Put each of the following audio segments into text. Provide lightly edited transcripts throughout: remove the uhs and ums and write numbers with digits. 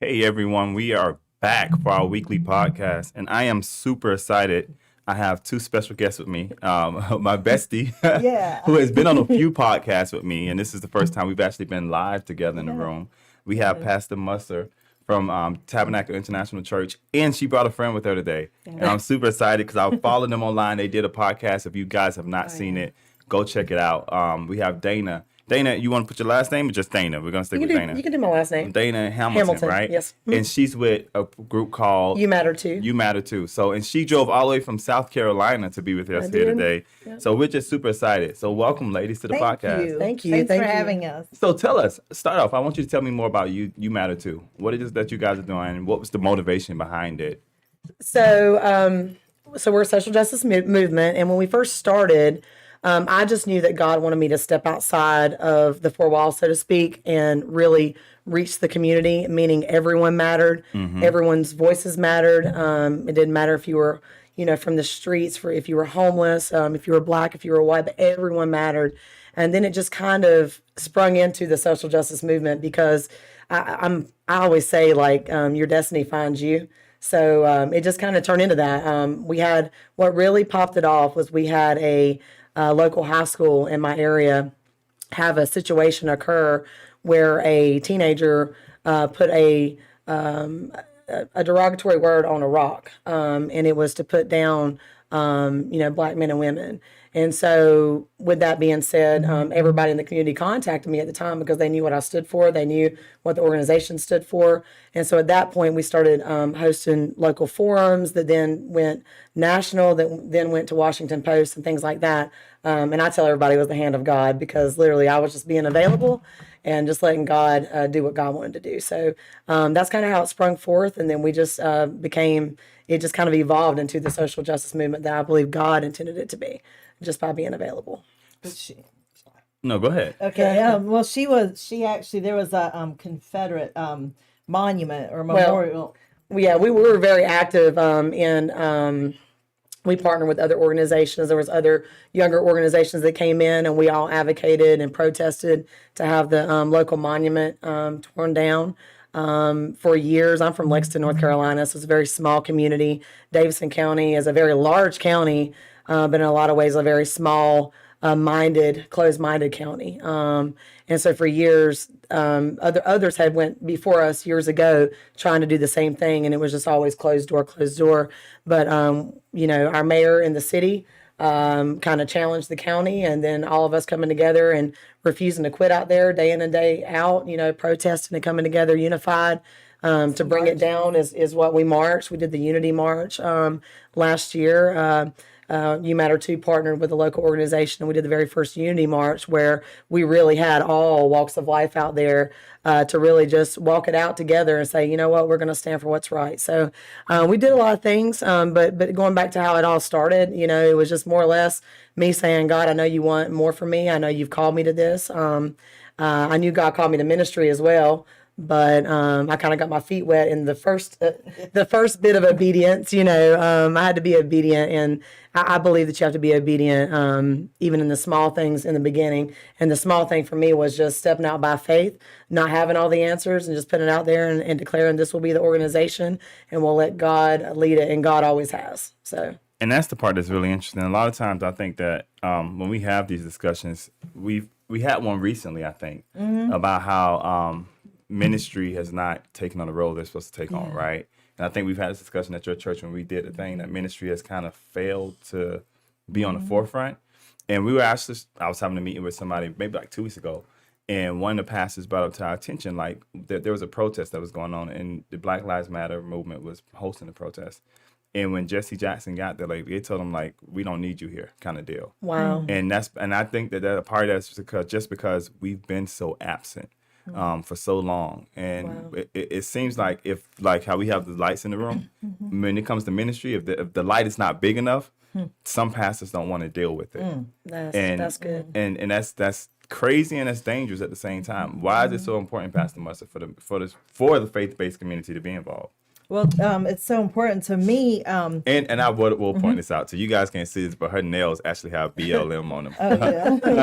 Hey everyone, we are back for our weekly podcast, and I am super excited. I have two special guests with me. My bestie, Yeah. who has been on a few podcasts with me, and this is the first time we've actually been live together in the Yeah. room. We have Pastor Musser from Tabernacle International Church, and she brought a friend with her today. And I'm super excited because I followed them online. They did a podcast. If you guys have not seen it, go check it out. We have Dana. Dana, you want to put your last name or just Dana? We're going to stick with Dana. You can do my last name. Dana Hamilton, right? Yes. And she's with a group called You Matter Too. You Matter Too. So, and she drove all the way from South Carolina to be with us here today. Yep. So we're just super excited. So welcome, ladies, to the podcast. Thank you. Thanks for having us. So tell us, start off, I want you to tell me more about You Matter Too. What it is that you guys are doing, and what was the motivation behind it? So we're a social justice movement, and when we first started, I just knew that God wanted me to step outside of the four walls, so to speak, and really reach the community, meaning everyone mattered. Everyone's voices mattered. It didn't matter if you were, from the streets, if you were homeless, if you were Black, if you were white, but everyone mattered. And then it just kind of sprung into the social justice movement because I always say, like, your destiny finds you. So it just kind of turned into that. We had, what really popped it off was we had a local high school in my area have a situation occur where a teenager put a derogatory word on a rock, and it was to put down, Black men and women. And so, with that being said, everybody in the community contacted me at the time because they knew what I stood for. They knew what the organization stood for. And so, at that point, we started hosting local forums that then went national, that then went to Washington Post and things like that. And I tell everybody it was the hand of God because literally I was just being available and just letting God do what God wanted to do. So that's kind of how it sprung forth. And then we just it just kind of evolved into the social justice movement that I believe God intended it to be, just by being available. No, go ahead. Okay. Well, she actually, there was a Confederate monument or memorial. Well, we were very active we partnered with other organizations. There was other younger organizations that came in, and we all advocated and protested to have the local monument torn down for years. I'm from Lexington, North Carolina, so it's a very small community. Davidson County is a very large county, but in a lot of ways a very small closed-minded county. And so for years, others had went before us years ago trying to do the same thing, and it was just always closed door. But, our mayor in the city kind of challenged the county, and then all of us coming together and refusing to quit out there day in and day out, protesting and coming together unified. To bring it down is what we marched. We did the Unity March last year. You Matter Too partnered with a local organization, and we did the very first Unity March where we really had all walks of life out there to really just walk it out together and say, you know what, we're going to stand for what's right. So we did a lot of things, but going back to how it all started, it was just more or less me saying, God, I know you want more from me. I know you've called me to this. I knew God called me to ministry as well. But I kind of got my feet wet in the first bit of obedience. I had to be obedient, and I believe that you have to be obedient even in the small things in the beginning. And the small thing for me was just stepping out by faith, not having all the answers, and just putting it out there and declaring this will be the organization, and we'll let God lead it, and God always has. So. And that's the part that's really interesting. A lot of times I think that when we have these discussions, we had one recently, I think, about how ministry has not taken on the role they're supposed to take on, right? And I think we've had this discussion at your church when we did the thing that ministry has kind of failed to be on the forefront. And we were actually, I was having a meeting with somebody maybe like 2 weeks ago, and one of the pastors brought up to our attention, like, that there was a protest that was going on, and the Black Lives Matter movement was hosting the protest. And when Jesse Jackson got there, like, they told him, like, we don't need you here, kind of deal. Wow. And I think that a part of that's just because we've been so absent for so long. And it seems like how we have the lights in the room, when it comes to ministry, if the light is not big enough, some pastors don't want to deal with it. That's good. And that's crazy, and that's dangerous at the same time. Why is it so important, Pastor Musser, for the faith-based community to be involved? Well, it's so important to me. And I will point this out. So you guys can't see this, but her nails actually have BLM on them.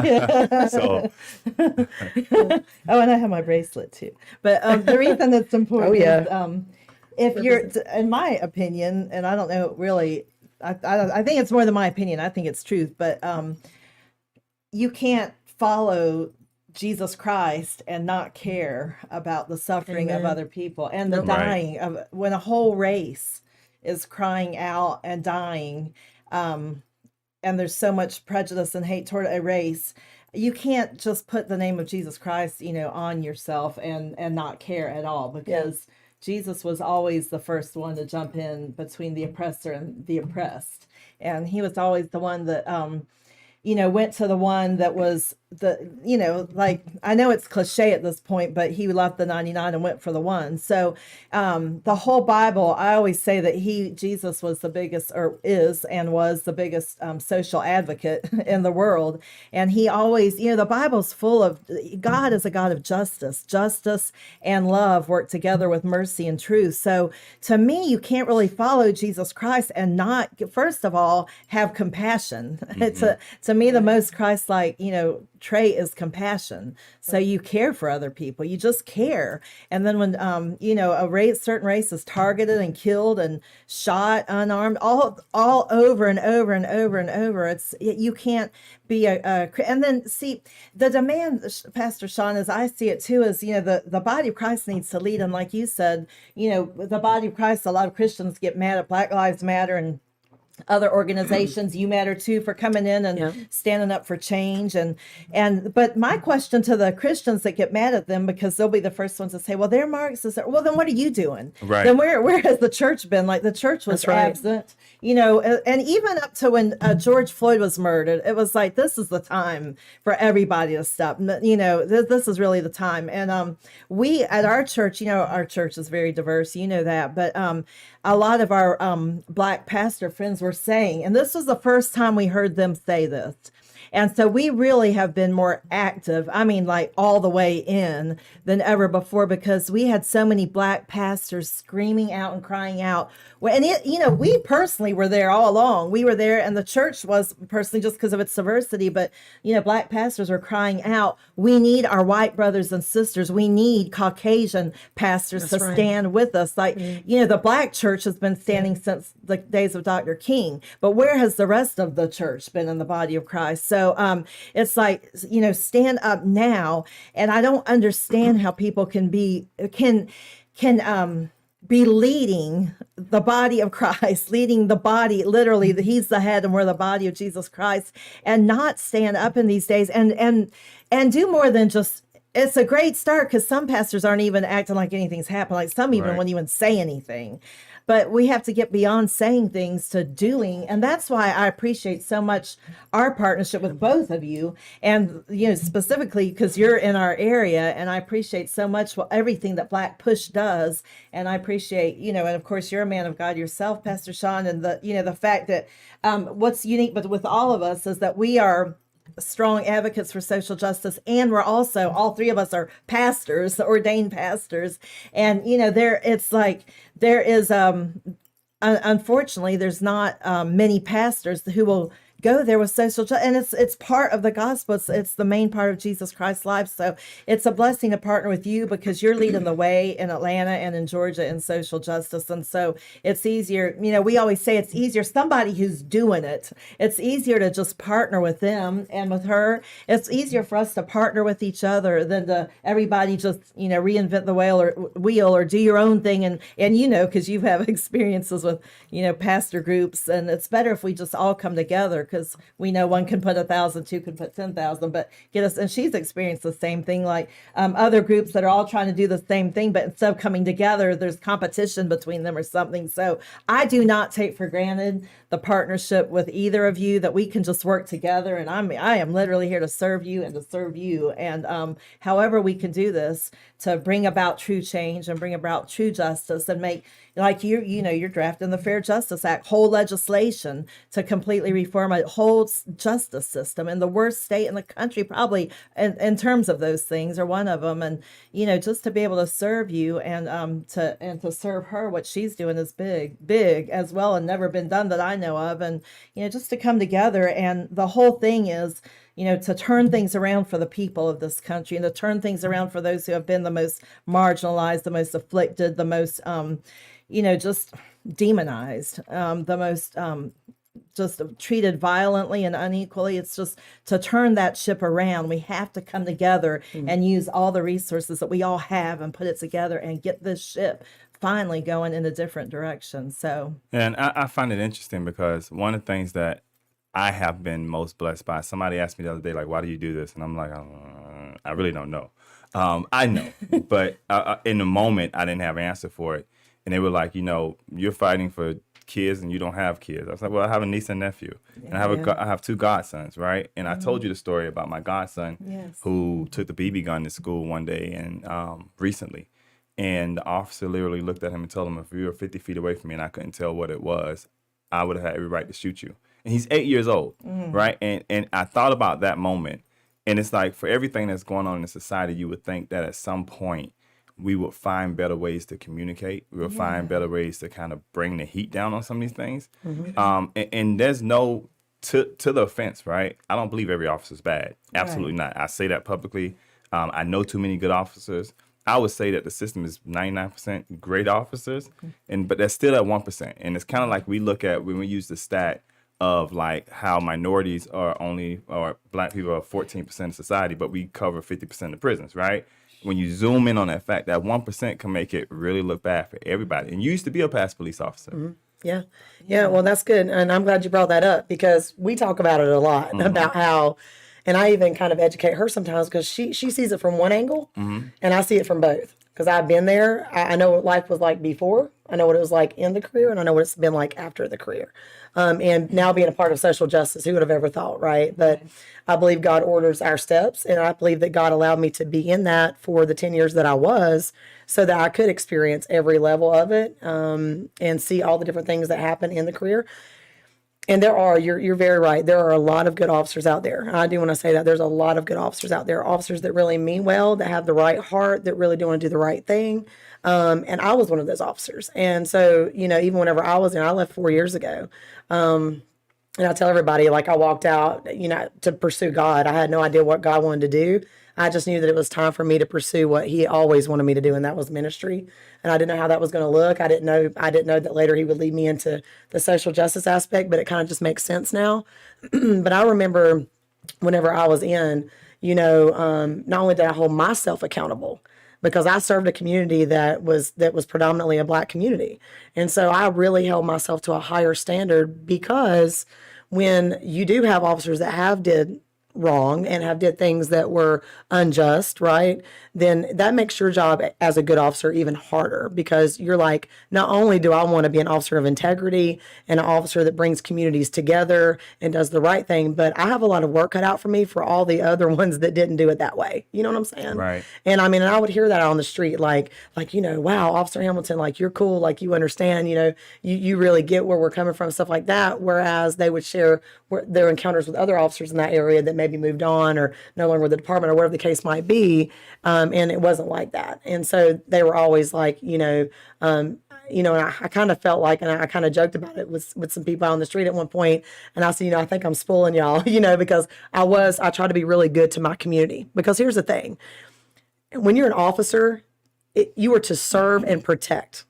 Yeah. So Oh, and I have my bracelet too. But the reason that's important is if you're, in my opinion, and I don't know really, I think it's more than my opinion. I think it's truth, but you can't follow Jesus Christ and not care about the suffering of other people and the dying of when a whole race is crying out and dying. And there's so much prejudice and hate toward a race. You can't just put the name of Jesus Christ, on yourself and not care at all, because Jesus was always the first one to jump in between the oppressor and the oppressed. And he was always the one that, went to the one that was like, I know it's cliche at this point, but he left the 99 and went for the one. So the whole Bible, I always say that Jesus was the biggest, or is and was the biggest social advocate in the world. And he always, the Bible's full of, God is a God of justice. Justice and love work together with mercy and truth. So to me, you can't really follow Jesus Christ and not, first of all, have compassion. To me, the most Christ-like, trait is compassion. So you care for other people. You just care. And then when certain race is targeted and killed and shot unarmed, all over and over and over and over, you can't be and then see the demand, Pastor Sean, as I see it too, is the body of Christ needs to lead. And like you said, the body of Christ, a lot of Christians get mad at Black Lives Matter and other organizations. You matter too, for coming in and standing up for change. But my question to the Christians that get mad at them, because they'll be the first ones to say, well, they're Marxists. Well, then what are you doing? Right. Then where has the church been? Like, the church was absent, and even up to when George Floyd was murdered, it was like, this is the time for everybody to stop. This is really the time. And we at our church, our church is very diverse, that, but a lot of our Black pastor friends were saying, and this was the first time we heard them say this. And so we really have been more active, like all the way in, than ever before, because we had so many Black pastors screaming out and crying out. And we personally were there all along. We were there, and the church was personally, just because of its diversity, but Black pastors were crying out, we need our white brothers and sisters. We need Caucasian pastors to stand with us. Like, the Black church has been standing since the days of Dr. King, but where has the rest of the church been in the body of Christ? So it's like, stand up now. And I don't understand how people can be leading the body of Christ, leading the body, literally, he's the head and we're the body of Jesus Christ, and not stand up in these days and do more than just, it's a great start, because some pastors aren't even acting like anything's happened. Like, some even won't even say anything. But we have to get beyond saying things to doing. And that's why I appreciate so much our partnership with both of you. And, specifically because you're in our area. And I appreciate so much everything that BlackPush does. And I appreciate, and of course, you're a man of God yourself, Pastor Sean. And the fact that what's unique but with all of us is that we are strong advocates for social justice, and we're also, all three of us are pastors, ordained pastors, and there is unfortunately there's not many pastors who will go there with social justice, and it's part of the gospel. It's the main part of Jesus Christ's life. So it's a blessing to partner with you, because you're leading the way in Atlanta and in Georgia in social justice. And so it's easier, we always say it's easier, somebody who's doing it, it's easier to just partner with them and with her. It's easier for us to partner with each other than to everybody just, reinvent the wheel or do your own thing. And because you have experiences with, pastor groups, and it's better if we just all come together, because we know one can put 1,000, two can put 10,000, but get us. And she's experienced the same thing, like other groups that are all trying to do the same thing, but instead of coming together, there's competition between them or something. So I do not take for granted the partnership with either of you, that we can just work together. And I am literally here to serve you and to serve you. And however we can do this to bring about true change and bring about true justice, and make, like you're drafting the Fair Justice Act, whole legislation to completely reform our whole justice system in the worst state in the country, probably in terms of those things, or one of them. And, just to be able to serve you and to serve her, what she's doing is big as well, and never been done that I know of. And, just to come together, and the whole thing is, to turn things around for the people of this country, and to turn things around for those who have been the most marginalized, the most afflicted, the most, just demonized, the most just treated violently and unequally. It's just to turn that ship around. We have to come together and use all the resources that we all have and put it together and get this ship finally going in a different direction. So, and I find it interesting because one of the things that I have been most blessed by, somebody asked me the other day, like, why do you do this? And I'm like, I really don't know. I know, but in the moment, I didn't have an answer for it. And they were like, you're fighting for kids and you don't have kids. I was like, well, I have a niece and nephew, and I have two godsons, right? And I told you the story about my godson who took the BB gun to school one day and recently. And the officer literally looked at him and told him, if you were 50 feet away from me and I couldn't tell what it was, I would have had every right to shoot you. And he's 8 years old, right? And I thought about that moment. And it's like, for everything that's going on in society, you would think that at some point we would find better ways to communicate. We would find better ways to kind of bring the heat down on some of these things. And there's no, to the offense, right? I don't believe every officer is bad. Absolutely not. I say that publicly. I know too many good officers. I would say that the system is 99% great officers, but that's still at 1%. And it's kind of like we look at when we use the stat of like how minorities or black people are 14% of society, but we cover 50% of prisons, right? When you zoom in on that fact, that 1% can make it really look bad for everybody. And you used to be a past police officer. Yeah. Well, that's good. And I'm glad you brought that up because we talk about it a lot about how, and I even kind of educate her sometimes because she sees it from one angle and I see it from both. Because I've been there. I know what life was like before. I know what it was like in the career, and I know what it's been like after the career. And now being a part of social justice, who would have ever thought, right? But I believe God orders our steps, and I believe that God allowed me to be in that for the 10 years that I was so that I could experience every level of it and see all the different things that happen in the career. And you're very right. There are a lot of good officers out there. I do want to say that there's a lot of good officers out there, officers that really mean well, that have the right heart, that really do want to do the right thing. And I was one of those officers. And so, even whenever I left 4 years ago. And I tell everybody, like I walked out, to pursue God. I had no idea what God wanted to do. I just knew that it was time for me to pursue what he always wanted me to do, and that was ministry. And I didn't know how that was going to look. I didn't know that later he would lead me into the social justice aspect, but it kind of just makes sense now. But I remember whenever I was in, not only did I hold myself accountable, because I served a community that was predominantly a Black community. And so I really held myself to a higher standard because when you do have officers that have did wrong and have did things that were unjust, right? Then that makes your job as a good officer even harder because you're like, not only do I want to be an officer of integrity and an officer that brings communities together and does the right thing, but I have a lot of work cut out for me for all the other ones that didn't do it that way. You know what I'm saying? Right. And and I would hear that on the street, like, wow, Officer Hamilton, like you're cool, like you understand, you really get where we're coming from, stuff like that. Whereas they would share their encounters with other officers in that area that maybe moved on or no longer with the department or whatever the case might be. And it wasn't like that. And so they were always like, and I kind of felt like, and I kind of joked about it with some people out on the street at one point. And I said, I think I'm spoiling y'all, because I try to be really good to my community. Because here's the thing. When you're an officer, you are to serve and protect.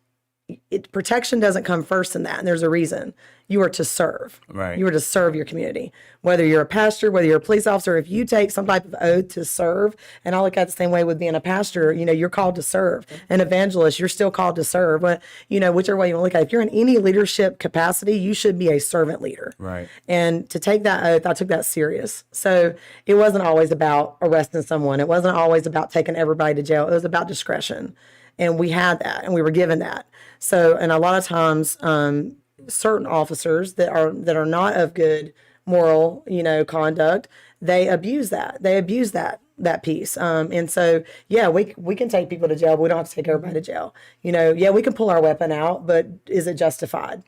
Protection doesn't come first in that, and there's a reason. You are to serve. Right. You are to serve your community. Whether you're a pastor, whether you're a police officer, if you take some type of oath to serve, and I look at it the same way with being a pastor, you're called to serve. An evangelist, you're still called to serve. But, whichever way you want to look at it, if you're in any leadership capacity, you should be a servant leader. Right. And to take that oath, I took that serious. So it wasn't always about arresting someone. It wasn't always about taking everybody to jail. It was about discretion. And we had that, and we were given that. So, and a lot of times, certain officers that are not of good moral, conduct, they abuse that. that piece. And so, yeah, we can take people to jail, but we don't have to take everybody to jail. Yeah, we can pull our weapon out, but is it justified?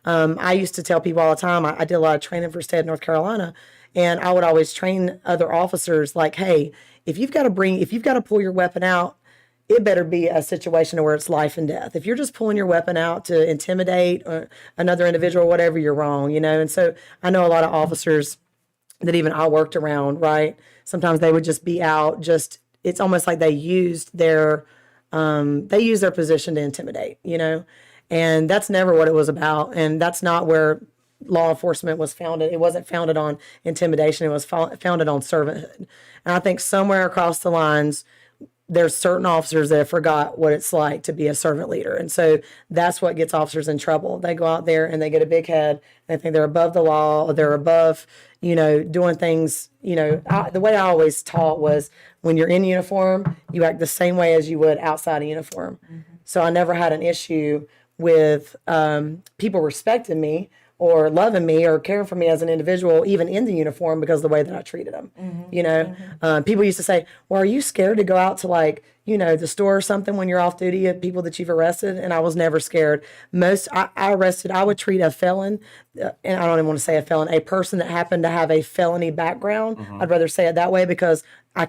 I used to tell people all the time, I did a lot of training for state of North Carolina, and I would always train other officers like, hey, if you've got to pull your weapon out, it better be a situation where it's life and death. If you're just pulling your weapon out to intimidate another individual or whatever, you're wrong, And so I know a lot of officers that even I worked around, right? Sometimes they would just be out, it's almost like they used their position to intimidate, And that's never what it was about. And that's not where law enforcement was founded. It wasn't founded on intimidation. It was founded on servanthood. And I think somewhere across the lines, there's certain officers that forgot what it's like to be a servant leader. And so that's what gets officers in trouble. They go out there and they get a big head. They think they're above the law, or they're above, doing things, the way I always taught was when you're in uniform, you act the same way as you would outside of uniform. Mm-hmm. So I never had an issue with people respecting me or loving me or caring for me as an individual, even in the uniform, because of the way that I treated them. Mm-hmm. People used to say, well, are you scared to go out to the store or something when you're off duty of people that you've arrested? And I was never scared. I would treat a felon, and I don't even want to say a felon, a person that happened to have a felony background. Mm-hmm. I'd rather say it that way because I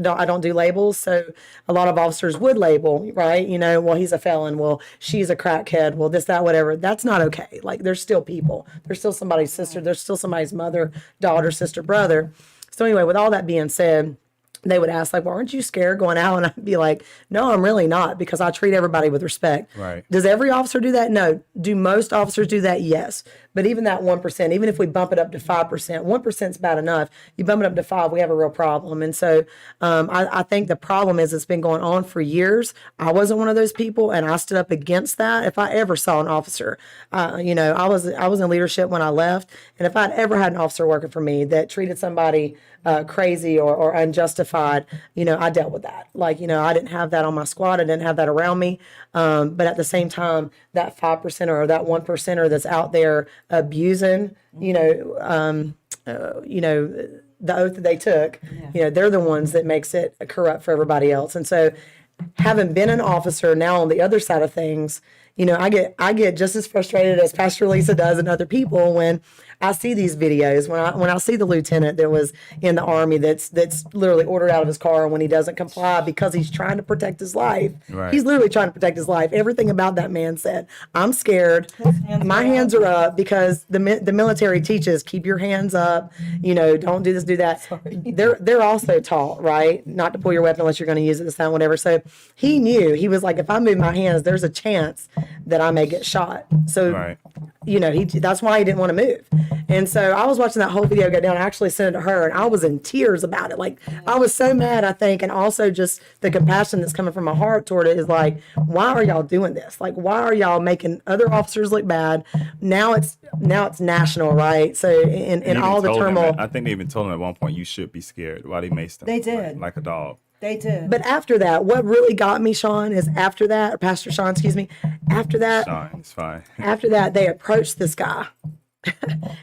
don't do labels. So a lot of officers would label, right? Well, he's a felon. Well, she's a crackhead. Well, this, that, whatever. That's not okay. Like, there's still people. There's still somebody's sister. There's still somebody's mother, daughter, sister, brother. So anyway, with all that being said, they would ask, well, aren't you scared going out? And I'd be like, no, I'm really not, because I treat everybody with respect. Right. Does every officer do that? No. Do most officers do that? Yes. But even that 1%, even if we bump it up to 5%, 1% is bad enough. You bump it up to 5%, we have a real problem. And so I think the problem is it's been going on for years. I wasn't one of those people, and I stood up against that. If I ever saw an officer, I was in leadership when I left, and if I'd ever had an officer working for me that treated somebody crazy or unjustified, I dealt with that. I didn't have that on my squad. I didn't have that around me. But at the same time, that 5% or that 1%er that's out there abusing, the oath that they took, they're the ones that makes it corrupt for everybody else. And so, having been an officer now on the other side of things, I get just as frustrated as Pastor Lisa does and other people when I see these videos, when I see the lieutenant that was in the Army that's literally ordered out of his car when he doesn't comply because he's trying to protect his life. Right. He's literally trying to protect his life. Everything about that man said, I'm scared. My hands are up, because the military teaches, keep your hands up, don't do this, do that. Sorry. They're also taught, right, not to pull your weapon unless you're going to use it this time, whatever. So he knew, he was like, if I move my hands, there's a chance that I may get shot. So, right. That's why he didn't want to move. And so I was watching that whole video go down. I actually sent it to her, and I was in tears about it. Like, I was so mad, I think, and also just the compassion that's coming from my heart toward it is like, why are y'all doing this? Like, why are y'all making other officers look bad? Now it's national, right? So in all the turmoil. I think they even told him at one point, you should be scared, while they maced him. They did. Like a dog. They did. But after that, what really got me, Sean, is after that, or Pastor Sean, excuse me, after that. Sean, it's fine. After that, they approached this guy.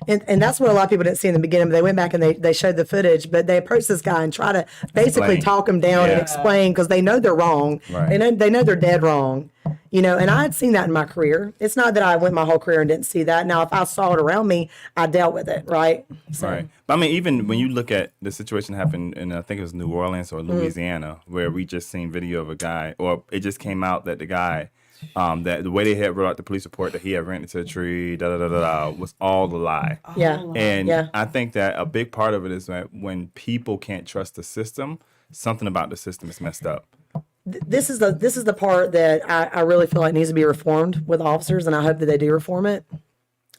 and that's what a lot of people didn't see in the beginning, but they went back and they showed the footage, but they approached this guy and try to basically talk him down and explain, because they know they're wrong. Right. They know they're dead wrong. And I had seen that in my career. It's not that I went my whole career and didn't see that. Now, if I saw it around me, I dealt with it, right? So. Right. But even when you look at the situation that happened in, I think it was New Orleans or Louisiana, where we just seen video of a guy, or it just came out that the guy, that the way they had wrote out the police report that he had ran into a tree, was all a lie. Yeah. And I think that a big part of it is that when people can't trust the system, something about the system is messed up. This is the part that I really feel like needs to be reformed with officers, and I hope that they do reform it.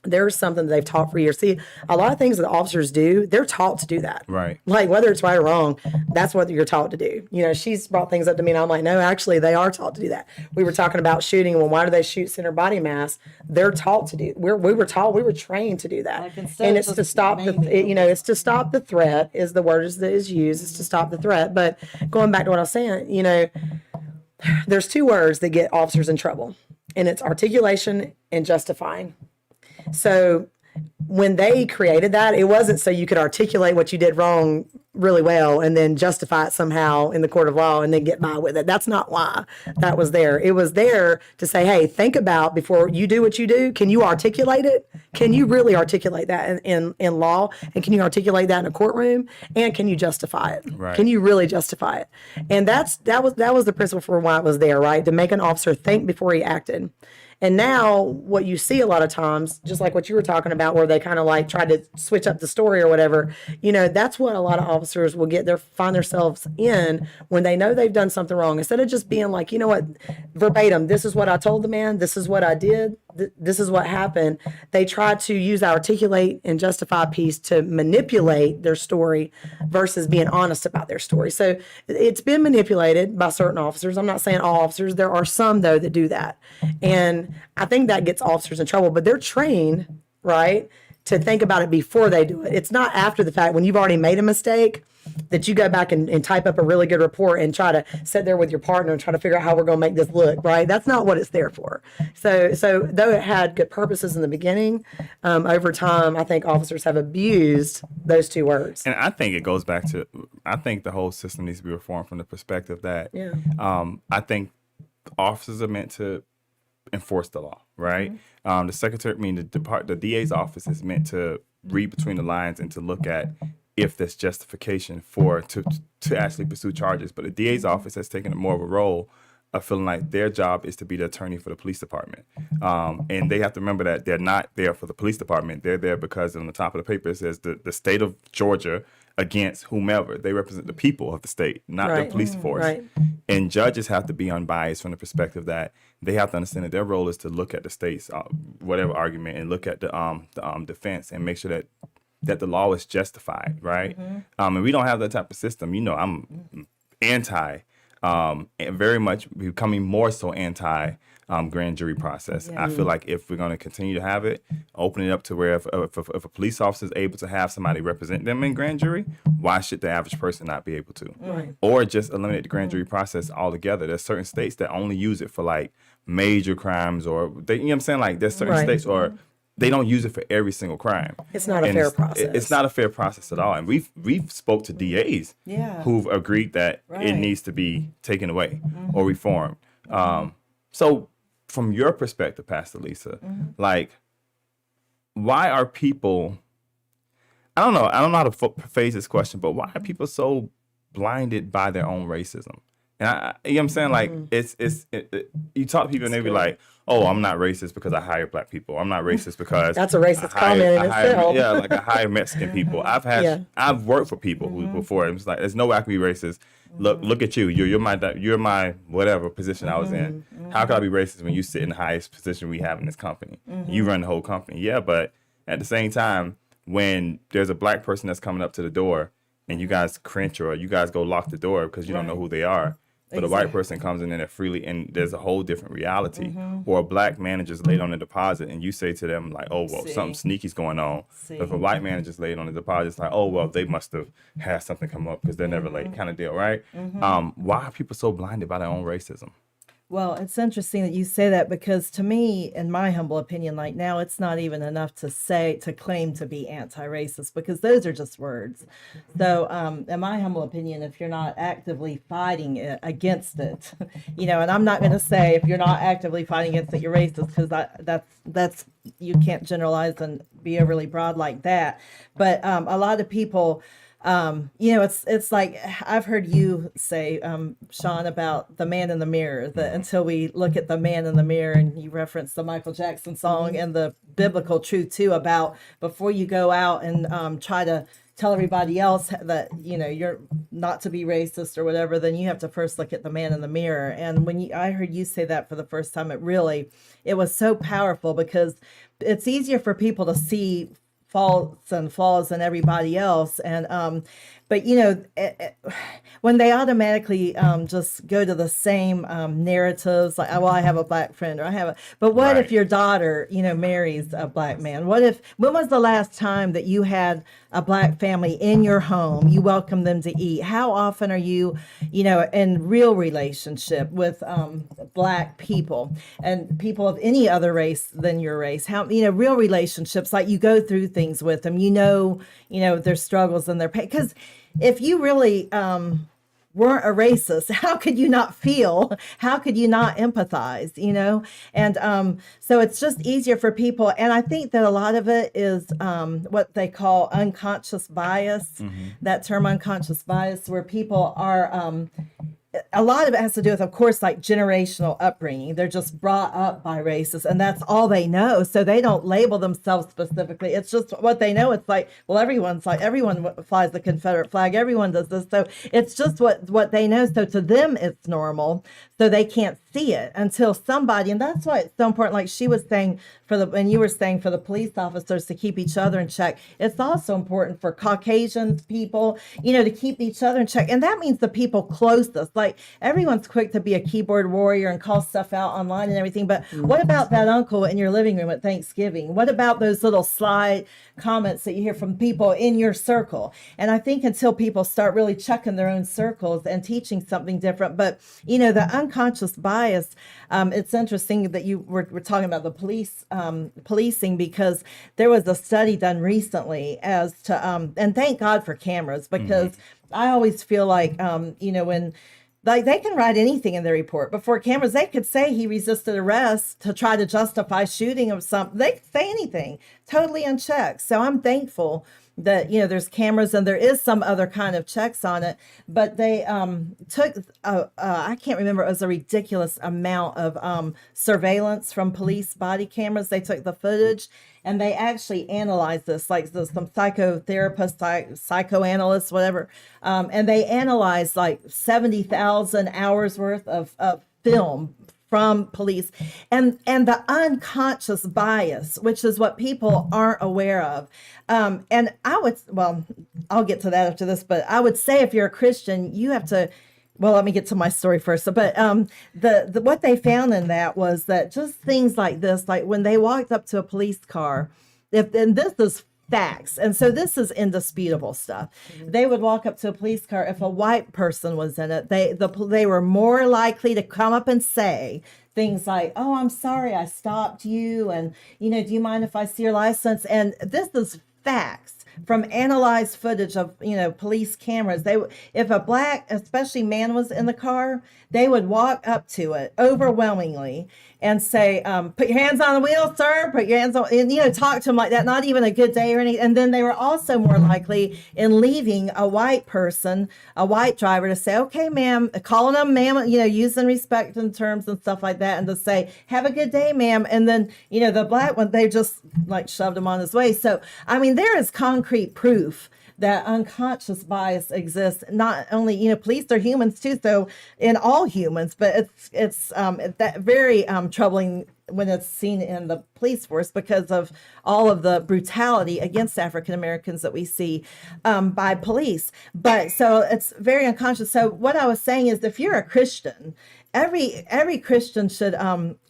There's something that they've taught for years. See, a lot of things that the officers do, they're taught to do that. Right. Like, whether it's right or wrong, that's what you're taught to do. She's brought things up to me, and I'm like, no, actually, they are taught to do that. We were talking about shooting. Well, why do they shoot center body mass? They're taught to do. We were trained to do that. Like, and it's to stop it's to stop the threat. Is the word that is used. It's to stop the threat. But going back to what I was saying, there's two words that get officers in trouble, and it's articulation and justifying. So when they created that, it wasn't so you could articulate what you did wrong really well and then justify it somehow in the court of law and then get by with it. That's not why that was there. It was there to say, hey, think about before you do what you do, can you articulate it? Can you really articulate that in law? And can you articulate that in a courtroom? And can you justify it? Right. Can you really justify it? And that was the principle for why it was there, right? To make an officer think before he acted. And now what you see a lot of times, just like what you were talking about, where they kind of like try to switch up the story or whatever, that's what a lot of officers will find themselves in when they know they've done something wrong. Instead of just being like, you know what, verbatim, this is what I told the man, this is what I did, this is what happened. They try to use the articulate and justify piece to manipulate their story versus being honest about their story. So it's been manipulated by certain officers. I'm not saying all officers. There are some, though, that do that. And I think that gets officers in trouble, but they're trained, right, to think about it before they do it. It's not after the fact when you've already made a mistake that you go back and type up a really good report and try to sit there with your partner and try to figure out how we're going to make this look, right? That's not what it's there for. So though it had good purposes in the beginning, over time, I think officers have abused those two words. And I think it goes back to, I think the whole system needs to be reformed from the perspective that I think officers are meant to enforce the law, right? The secretary, the DA's office is meant to read between the lines and to look at if there's justification to actually pursue charges. But the DA's office has taken more of a role of feeling like their job is to be the attorney for the police department. And they have to remember that they're not there for the police department. They're there because on the top of the paper it says the state of Georgia against whomever. They represent the people of the state, not the police force. Right. And judges have to be unbiased from the perspective that they have to understand that their role is to look at the state's whatever argument and look at the defense and make sure that the law is justified, right? And we don't have that type of system. I'm anti, and very much becoming more so anti grand jury process. I feel like if we're going to continue to have it, open it up to where if a police officer is able to have somebody represent them in grand jury, why should the average person not be able to? Right. Or just eliminate the grand jury process altogether. There's certain states that only use it for like major crimes, or you know what I'm saying? Like there's certain states or they don't use it for every single crime. It's not a fair process. It's not a fair process at all. And we've spoke to DAs who've agreed that it needs to be taken away or reformed. So from your perspective, Pastor Lisa, like, why are people, I don't know how to phrase this question, but why are people so blinded by their own racism? And you know what I'm saying? Like, you talk to people and they be like, oh, I'm not racist because I hire black people. I'm not racist because that's a racist comment in itself. Yeah, like I hire Mexican people. I've worked for people who before it was like, there's no way I can be racist. Look at you. You're my whatever position I was in. How could I be racist when you sit in the highest position we have in this company? You run the whole company. Yeah, but at the same time, when there's a black person that's coming up to the door and you guys cringe or you guys go lock the door because you don't know who they are. But a white person comes in there freely and there's a whole different reality. Or a black manager's laid on a deposit and you say to them like, oh, well, something sneaky's going on. But if a white manager's laid on a deposit, it's like, oh, well, they must have had something come up because they're never late kind of deal, right? Why are people so blinded by their own racism? Well, it's interesting that you say that because to me, in my humble opinion, like now it's not even enough to claim to be anti-racist because those are just words. So in my humble opinion, if you're not actively fighting against it, and I'm not going to say if you're not actively fighting against it, you're racist because that's you can't generalize and be overly broad like that. But a lot of people, it's like I've heard you say, Sean, about the man in the mirror, that until we look at the man in the mirror, and you referenced the Michael Jackson song and the biblical truth too about before you go out and try to tell everybody else that, you're not to be racist or whatever, then you have to first look at the man in the mirror. And when I heard you say that for the first time, it was so powerful because it's easier for people to see faults and flaws in everybody else. And But when they automatically just go to the same narratives, like, oh, well, I have a black friend, or I have a. But what if your daughter, marries a black man? When was the last time that you had a black family in your home? You welcome them to eat. How often are you, in real relationship with black people and people of any other race than your race? How, real relationships, like you go through things with them, their struggles and their pain. Because if you really weren't a racist, how could you not feel? How could you not empathize? And so it's just easier for people. And I think that a lot of it is what they call unconscious bias. That term, unconscious bias, where people are. A lot of it has to do with, of course, like generational upbringing. They're just brought up by racists, and that's all they know. So they don't label themselves specifically. It's just what they know. It's like, well, everyone flies the Confederate flag. Everyone does this. So it's just what they know. So to them, it's normal. So they can't see it until somebody, and that's why it's so important. Like she was saying, and you were saying, for the police officers to keep each other in check. It's also important for Caucasian people, to keep each other in check. And that means the people closest. Like everyone's quick to be a keyboard warrior and call stuff out online and everything. But what about that uncle in your living room at Thanksgiving? What about those little sly comments that you hear from people in your circle? And I think until people start really checking their own circles and teaching something different, but the unconscious bias, it's interesting that we're talking about the policing, because there was a study done recently as to, and thank God for cameras, because I always feel like, when like they can write anything in their report. Before cameras, they could say he resisted arrest to try to justify shooting of something. They could say anything, totally unchecked. So I'm thankful that there's cameras and there is some other kind of checks on it. But they took I can't remember, it was a ridiculous amount of surveillance from police body cameras. They took the footage and they actually analyzed this, like some psychotherapists, psychoanalysts, whatever, and they analyzed like 70,000 hours worth of film from police, and the unconscious bias, which is what people aren't aware of. And I'll get to that after this, but I would say if you're a Christian, you have to. Well, let me get to my story first. But the what they found in that was that just things like this, like when they walked up to a police car, and this is facts, and so this is indisputable stuff. They would walk up to a police car. If a white person was in it, they were more likely to come up and say things like, "Oh, I'm sorry, I stopped you," and do you mind if I see your license? And this is facts from analyzed footage of police cameras. If a black, especially man, was in the car, they would walk up to it overwhelmingly and say, "Put your hands on the wheel, sir. Put your hands on," and talk to them like that. Not even a good day or anything. And then they were also more likely in leaving a white person, a white driver, to say, "Okay, ma'am," calling them ma'am, using respect and terms and stuff like that, and to say, "Have a good day, ma'am." And then the black one, they just like shoved him on his way. So I mean, there is concrete proof that unconscious bias exists. Not only, police are humans too, so in all humans, but it's that very troubling when it's seen in the police force because of all of the brutality against African Americans that we see by police. But so it's very unconscious. So what I was saying is, if you're a Christian, every Christian should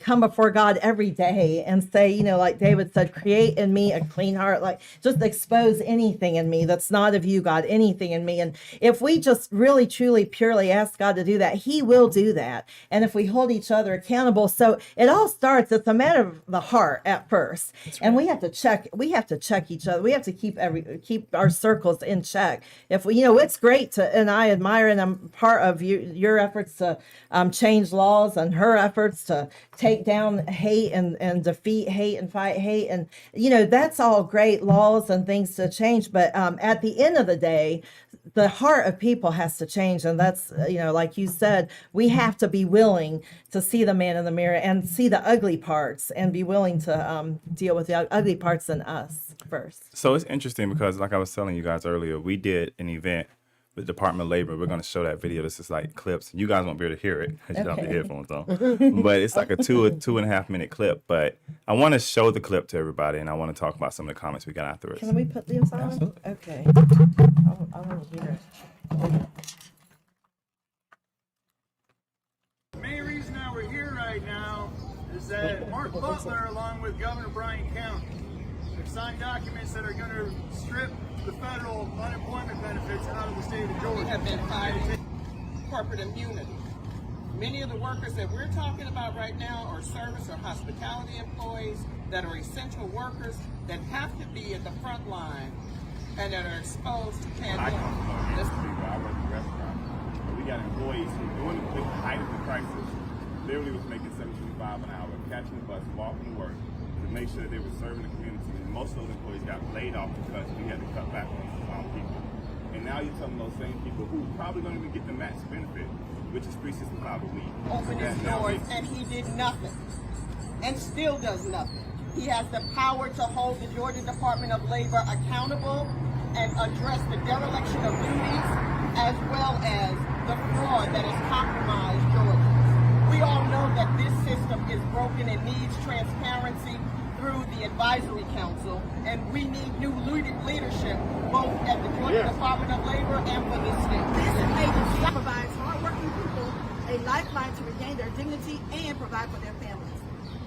come before God every day and say, like David said, "Create in me a clean heart." Like just expose anything in me that's not of you, God, anything in me. And if we just really, truly, purely ask God to do that, he will do that. And if we hold each other accountable, so it all starts, it's a matter of the heart at first. Right. And we have to check each other. We have to keep our circles in check. If we, it's great to, and I admire, and I'm part of your efforts to change laws and her efforts to take down hate and defeat hate and fight hate. And, that's all great laws and things to change. But at the end of the day, the heart of people has to change. And that's, like you said, we have to be willing to see the man in the mirror and see the ugly parts and be willing to deal with the ugly parts in us first. So it's interesting because, like I was telling you guys earlier, we did an event the Department of Labor. We're going to show that video. This is like clips. You guys won't be able to hear it because you don't have the headphones on. But it's like a 2.5 minute clip. But I want to show the clip to everybody, and I want to talk about some of the comments we got afterwards. Can we put these on? Absolutely. Okay. I want to hear it. The main reason that we're here right now is that Mark Butler, along with Governor Bryan County, have signed documents that are going to strip the federal unemployment benefits out of the state of Georgia. Have been fighting corporate immunity. Many of the workers that we're talking about right now are service or hospitality employees that are essential workers that have to be at the front line and that are exposed to I pandemic. come from this people. I work in restaurants. We got employees who, during the height of the crisis, literally was making $7.25 an hour, catching the bus, walking to work to make sure that they were serving the community. And most of those employees got laid off because we had to cut back on people. And now you're telling those same people who probably don't even get the max benefit, which is $3.65 a week. Open his doors and he did nothing and still does nothing. He has the power to hold the Georgia Department of Labor accountable and address the dereliction of duties as well as the fraud that has compromised Georgia. We all know that this system is broken and needs transparency through the advisory council, and we need new leadership both at the Georgia Department of Labor and for the state. This agency provides hardworking people a lifeline to regain their dignity and provide for their families.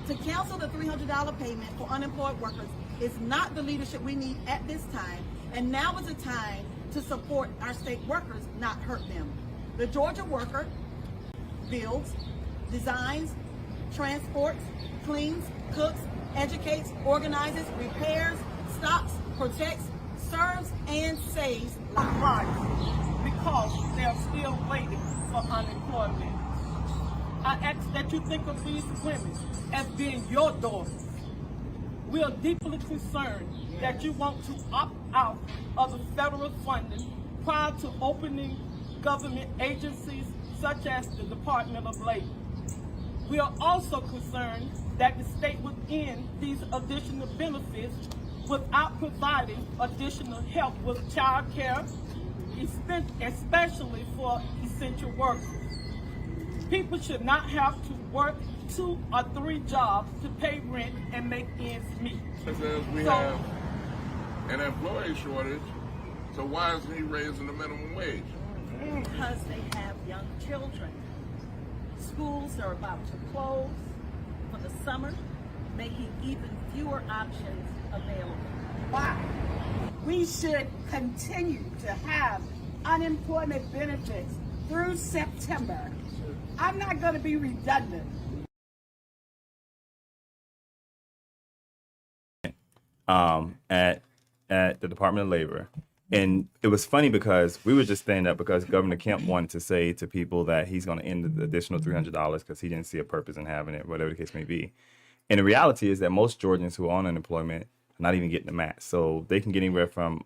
To cancel the $300 payment for unemployed workers is not the leadership we need at this time, and now is the time to support our state workers, not hurt them. The Georgia worker builds, designs, transports, cleans, cooks, educates, organizes, repairs, stocks, protects, serves, and saves lives. Because they're still waiting for unemployment. I ask that you think of these women as being your daughters. We are deeply concerned that you want to opt out of the federal funding prior to opening government agencies such as the Department of Labor. We are also concerned that the state would end these additional benefits without providing additional help with child care, especially for essential workers. People should not have to work 2 or 3 jobs to pay rent and make ends meet. Says we have an employee shortage, so why isn't he raising the minimum wage? Because they have young children. Schools are about to close for the summer, making even fewer options available. Why? We should continue to have unemployment benefits through September. I'm not going to be redundant. At the Department of Labor. And it was funny because we were just standing up because Governor Kemp wanted to say to people that he's going to end the additional $300 because he didn't see a purpose in having it, whatever the case may be. And the reality is that most Georgians who are on unemployment are not even getting the match. So they can get anywhere from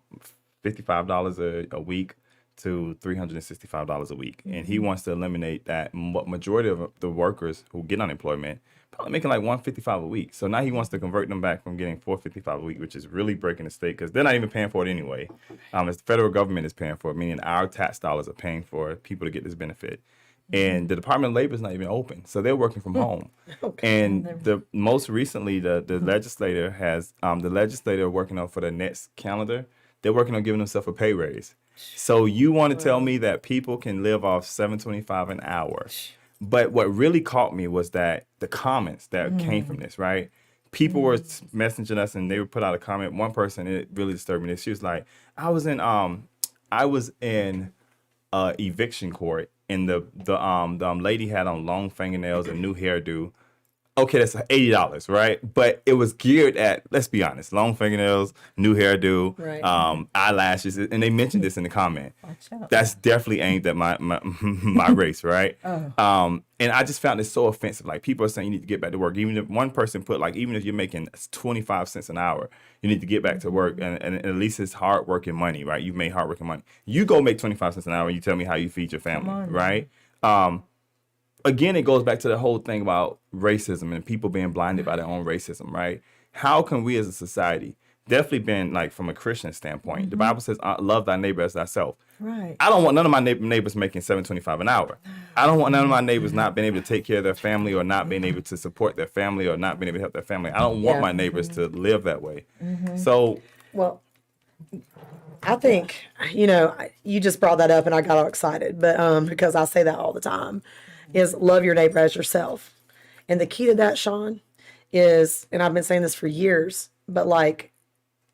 $55 a week to $365 a week. And he wants to eliminate that. Majority of the workers who get unemployment probably making like $155 a week. So now he wants to convert them back from getting $455 a week, which is really breaking the state because they're not even paying for it anyway. The federal government is paying for it, meaning our tax dollars are paying for people to get this benefit. And the Department of Labor is not even open, so they're working from home. And the most recently, the legislator has the legislator working on for the next calendar. They're working on giving themselves a pay raise. So you want to tell me that people can live off $7.25 an hour? But what really caught me was that the comments that came from this, right? People were messaging us and they would put out a comment. One person, it really disturbed me. She was like, I was in eviction court and the lady had on long fingernails and new hairdo. Okay, that's $80, right? But it was geared at, let's be honest, long fingernails, new hairdo, Right. Eyelashes, and they mentioned this in the comment. That's definitely aimed at my race, right? And I just found it so offensive. Like people are saying you need to get back to work. Even if one person put like, even if you're making 25 cents an hour, you need to get back to work. And at least it's hard working money, right? You made hard working money. You go make 25 cents an hour and you tell me how you feed your family, right? Again, it goes back to the whole thing about racism and people being blinded by their own racism, right? How can we as a society, definitely been like from a Christian standpoint, the Bible says, love thy neighbor as thyself. Right. I don't want none of my neighbors making $7.25 an hour. I don't want none of my neighbors not being able to take care of their family, or not being able to support their family, or not being able to help their family. I don't want Yeah. my neighbors to live that way. So Well, I think, you just brought that up and I got all excited, but because I say that all the time, is love your neighbor as yourself. And the key to that, Sean, is, and I've been saying this for years, but like,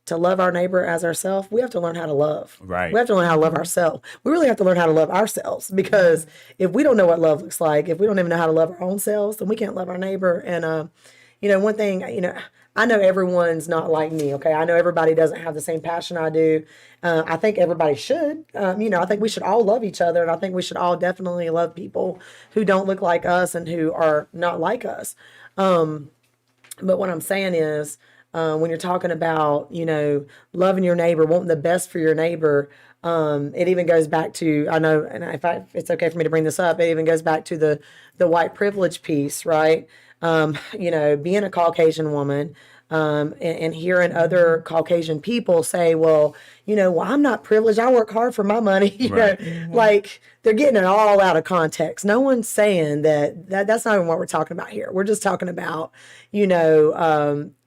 to love our neighbor as ourselves, we have to learn how to love. Right. We have to learn how to love ourselves. We really have to learn how to love ourselves, because if we don't know what love looks like, if we don't even know how to love our own selves, then we can't love our neighbor. And, one thing, I know everyone's not like me, okay? I know everybody doesn't have the same passion I do. I think everybody should. I think we should all love each other, and I think we should all definitely love people who don't look like us and who are not like us. But what I'm saying is, when you're talking about, loving your neighbor, wanting the best for your neighbor, it even goes back to, I know, and if it's okay for me to bring this up, it even goes back to the white privilege piece, right? Being a Caucasian woman, and hearing other Caucasian people say, well, I'm not privileged. I work hard for my money. Like, they're getting it all out of context. No one's saying that's not even what we're talking about here. We're just talking about,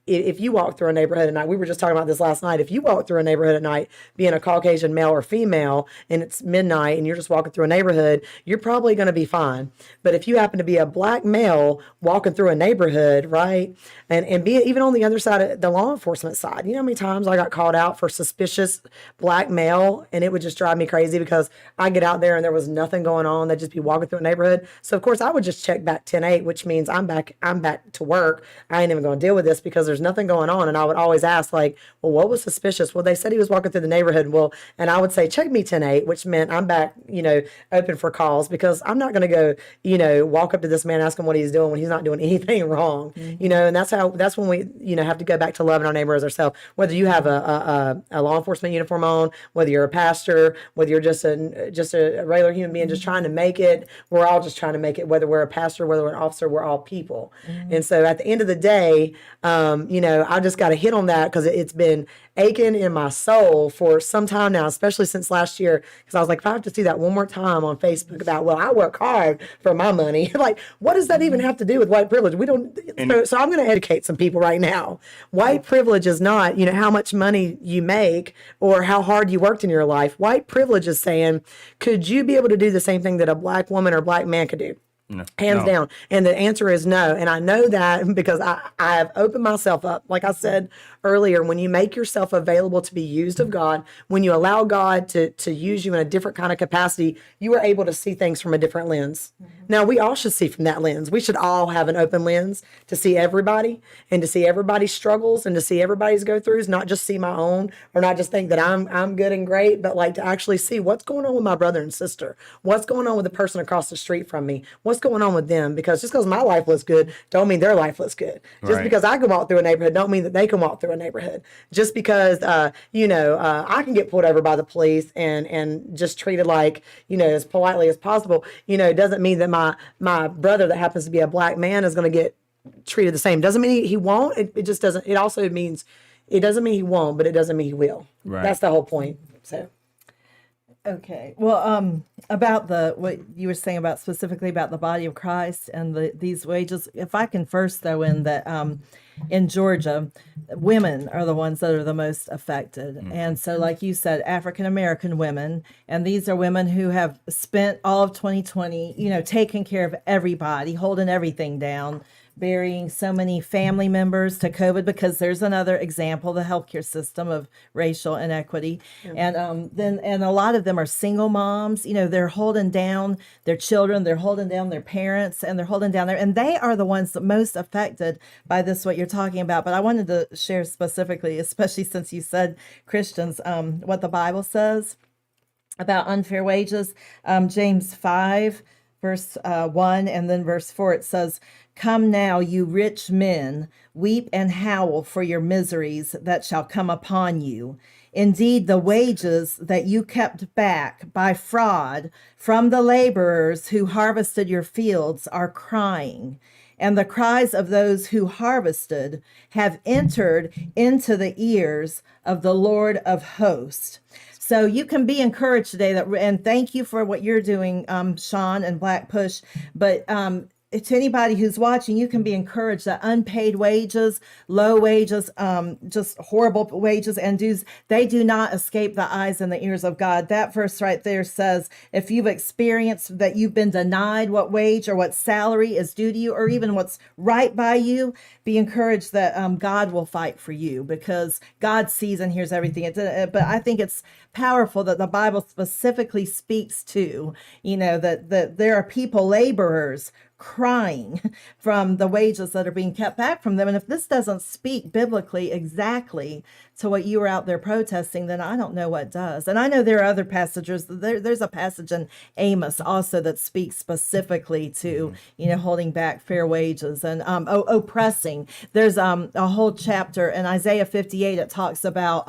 if you walk through a neighborhood at night, we were just talking about this last night. If you walk through a neighborhood at night, being a Caucasian male or female, and it's midnight and you're just walking through a neighborhood, you're probably going to be fine. But if you happen to be a black male walking through a neighborhood, right, and be even on the other side of the law enforcement side, how many times I got called out for suspicious black male, and it would just drive me crazy because I get out there and there was nothing going on. They'd just be walking through a neighborhood. So of course I would just check back 10-8, which means I'm back to work. I ain't even going to deal with this because there's nothing going on. And I would always ask, like, well, what was suspicious? Well, they said he was walking through the neighborhood. Well, and I would say, check me 10-8, which meant I'm back, open for calls, because I'm not going to go, walk up to this man, ask him what he's doing when he's not doing anything wrong, and that's when we, have to go back to loving our neighbor as ourselves. Whether you have a law enforcement uniform on, whether you're a pastor, whether you're just a regular human being just trying to make it, we're all just trying to make it. Whether we're a pastor, whether we're an officer, we're all people. And so at the end of the day, I just got to hit on that because it's been aching in my soul for some time now, especially since last year. Because I was like, if I have to see that one more time on Facebook about, well, I work hard for my money. Like, what does that even have to do with white privilege? We don't. So I'm going to educate some people right now. White privilege is not, how much money you make or how hard you worked in your life. White privilege is saying, could you be able to do the same thing that a black woman or black man could do? No, hands down. And the answer is no. And I know that because I have opened myself up. Like I said earlier, when you make yourself available to be used of God, when you allow God to use you in a different kind of capacity, you are able to see things from a different lens. Now, we all should see from that lens. We should all have an open lens to see everybody and to see everybody's struggles and to see everybody's go-throughs, not just see my own or not just think that I'm good and great, but like to actually see what's going on with my brother and sister, what's going on with the person across the street from me, what's going on with them, because just because my life looks good don't mean their life looks good. Just because I can walk through a neighborhood don't mean that they can walk through a neighborhood. Just because I can get pulled over by the police and just treated like, as politely as possible, doesn't mean that my brother that happens to be a black man is going to get treated the same. Doesn't mean he won't. It just doesn't. It also means it doesn't mean he won't, but it doesn't mean he will. Right. That's the whole point. So. Okay. Well, about what you were saying about specifically about the body of Christ and these wages, if I can first throw in that in Georgia, women are the ones that are the most affected. And so, like you said, African American women, and these are women who have spent all of 2020, taking care of everybody, holding everything down, burying so many family members to COVID, because there's another example, the healthcare system of racial inequity. And a lot of them are single moms. They're holding down their children, they're holding down their parents, and they're holding down and they are the ones that most affected by this, what you're talking about. But I wanted to share specifically, especially since you said Christians, what the Bible says about unfair wages. James 5, verse 1, and then verse 4, it says, "Come now, you rich men, weep and howl for your miseries that shall come upon you. Indeed, the wages that you kept back by fraud from the laborers who harvested your fields are crying, and the cries of those who harvested have entered into the ears of the Lord of hosts." So you can be encouraged today and thank you for what you're doing, Sean and BlackPush. But to anybody who's watching, you can be encouraged that unpaid wages, low wages, just horrible wages and dues, they do not escape the eyes and the ears of God. That verse right there says, if you've experienced that you've been denied what wage or what salary is due to you, or even what's right by you, be encouraged that God will fight for you, because God sees and hears everything. But I think it's powerful that the Bible specifically speaks to, that there are people, laborers, crying from the wages that are being kept back from them. And if this doesn't speak biblically exactly to what you were out there protesting, then I don't know what does. And I know there are other passages. There's a passage in Amos also that speaks specifically to, holding back fair wages and oppressing. There's a whole chapter in Isaiah 58. It talks about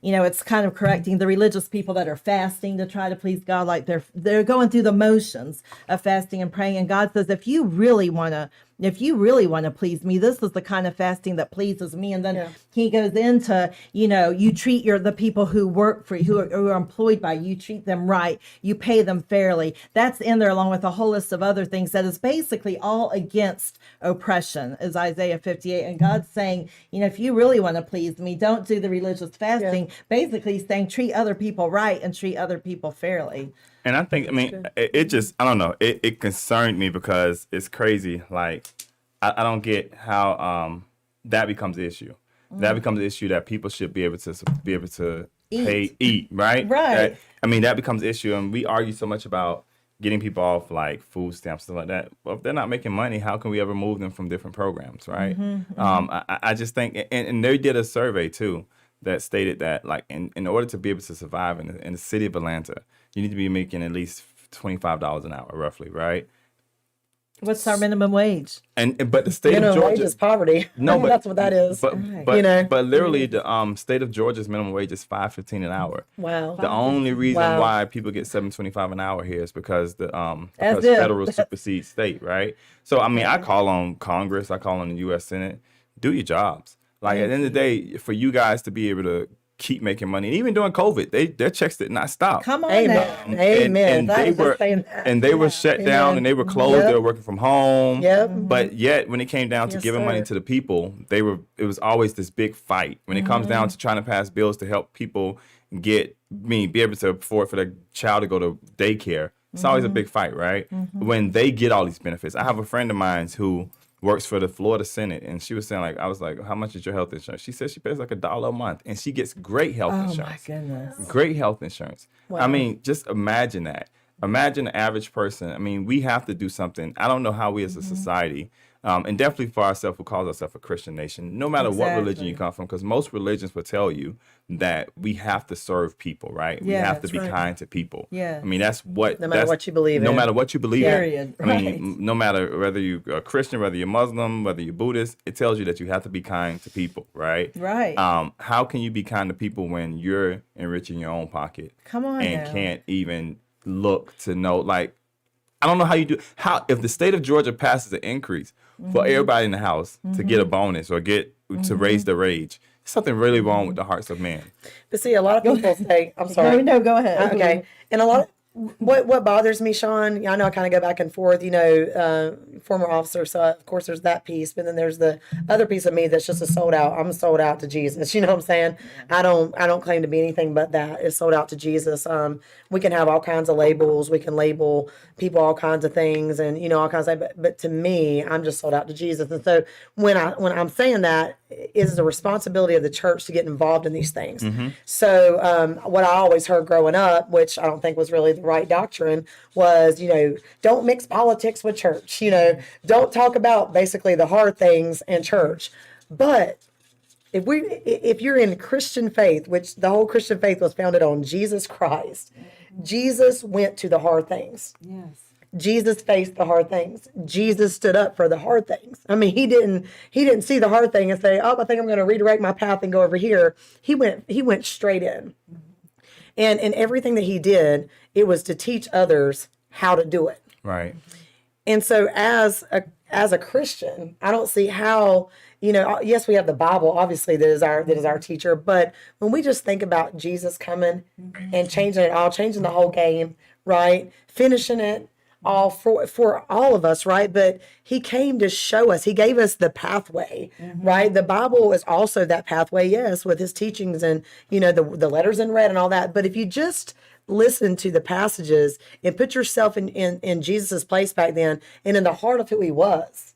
it's kind of correcting the religious people that are fasting to try to please God, like they're going through the motions of fasting and praying. And God says, if you really want to please me, this is the kind of fasting that pleases me. And then he goes into, you treat the people who work for you, who are employed by you, treat them right, you pay them fairly. That's in there along with a whole list of other things that is basically all against oppression, is Isaiah 58. And God's saying, if you really want to please me, don't do the religious fasting. Basically he's saying treat other people right and treat other people fairly. And I think, it just, I don't know, it concerned me because it's crazy. Like, I don't get how that becomes the issue. That becomes the issue that people should be able to eat, right? Right. That becomes the issue. And we argue so much about getting people off like food stamps, stuff like that. Well, if they're not making money, how can we ever move them from different programs, right? I just think, and they did a survey too that stated that, like, in order to be able to survive in the city of Atlanta, you need to be making at least $25 an hour, roughly, right? What's our minimum wage? But the state minimum of Georgia wage is poverty. No, but that's what that is. But literally, the state of Georgia's minimum wage is $5.15 an hour. Wow. The only reason why people get $7.25 an hour here is because because federal supersedes state, right? So I call on Congress, I call on the U.S. Senate, do your jobs. Like, at the end of the day, for you guys to be able to keep making money, and even during COVID, their checks did not stop. Come on, Amen. Amen. And they were shut down, and they were closed. They were working from home. Yep. But yet, when it came down to giving money to the people, it was always this big fight. When it comes down to trying to pass bills to help people be able to afford for their child to go to daycare, it's always a big fight, right? When they get all these benefits. I have a friend of mine who works for the Florida Senate, and she was saying, I was like, how much is your health insurance? She said she pays like $1 a month, and she gets great health insurance. Oh my goodness. Great health insurance. Wow. Just imagine that. Imagine the average person. We have to do something. I don't know how we as a society, and definitely for ourselves who calls ourselves a Christian nation, no matter what religion you come from, because most religions will tell you that we have to serve people, right? We have to be kind to people. Yeah. That's what... No matter what you believe in. No matter what you believe Period. in. No matter whether you're a Christian, whether you're Muslim, whether you're Buddhist, it tells you that you have to be kind to people, right? Right. How can you be kind to people when you're enriching your own pocket? Come on And now. can't even look to know, like, I don't know how you do. If the state of Georgia passes an increase for everybody in the house to get a bonus or to raise their wage, there's something really wrong with the hearts of men. But see, a lot of people say, I'm sorry. No, go ahead. Okay. And a lot of, what bothers me, Sean, I know I kind of go back and forth, former officer, so of course there's that piece, but then there's the other piece of me that's just I'm sold out to Jesus. You know what I'm saying? I don't claim to be anything but that. It's sold out to Jesus. We can have all kinds of labels. We can label people all kinds of things and, all kinds of, but to me, I'm just sold out to Jesus. And so when I'm saying that, it is the responsibility of the church to get involved in these things. So what I always heard growing up, which I don't think was really the right doctrine, was, don't mix politics with church. Don't talk about basically the hard things in church. But if you're in Christian faith, which the whole Christian faith was founded on Jesus Christ, Jesus went to the hard things. Yes. Jesus faced the hard things. Jesus stood up for the hard things. He didn't see the hard thing and say, I think I'm going to redirect my path and go over here. He went straight in. And in everything that he did, it was to teach others how to do it. Right. And so as as a Christian, I don't see how, yes, we have the Bible, obviously, that is our teacher, but when we just think about Jesus coming and changing it all, changing the whole game, right? Finishing it all for all of us, right? But he came to show us, he gave us the pathway, right? The Bible is also that pathway, yes, with his teachings and, the letters in red and all that. But if you just listen to the passages and put yourself in Jesus's place back then and in the heart of who he was.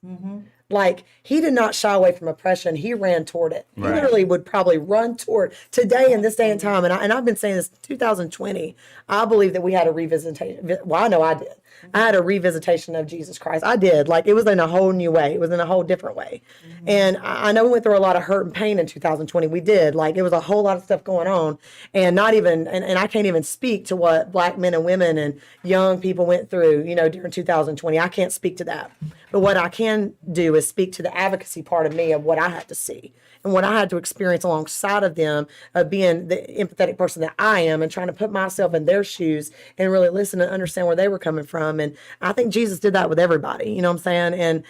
Like, he did not shy away from oppression. He ran toward it. He literally would probably run toward today in this day and time. And I've been saying this 2020. I believe that we had a revisitation. Well, I know I did. I had a revisitation of Jesus Christ. I did. Like, it was in a whole new way. It was in a whole different way. And I know we went through a lot of hurt and pain in 2020. We did. Like, it was a whole lot of stuff going on. And not even, and I can't even speak to what Black men and women and young people went through, during 2020. I can't speak to that. But what I can do is speak to the advocacy part of me of what I had to see and what I had to experience alongside of them, of being the empathetic person that I am and trying to put myself in their shoes and really listen and understand where they were coming from. And I think Jesus did that with everybody, you know what I'm saying?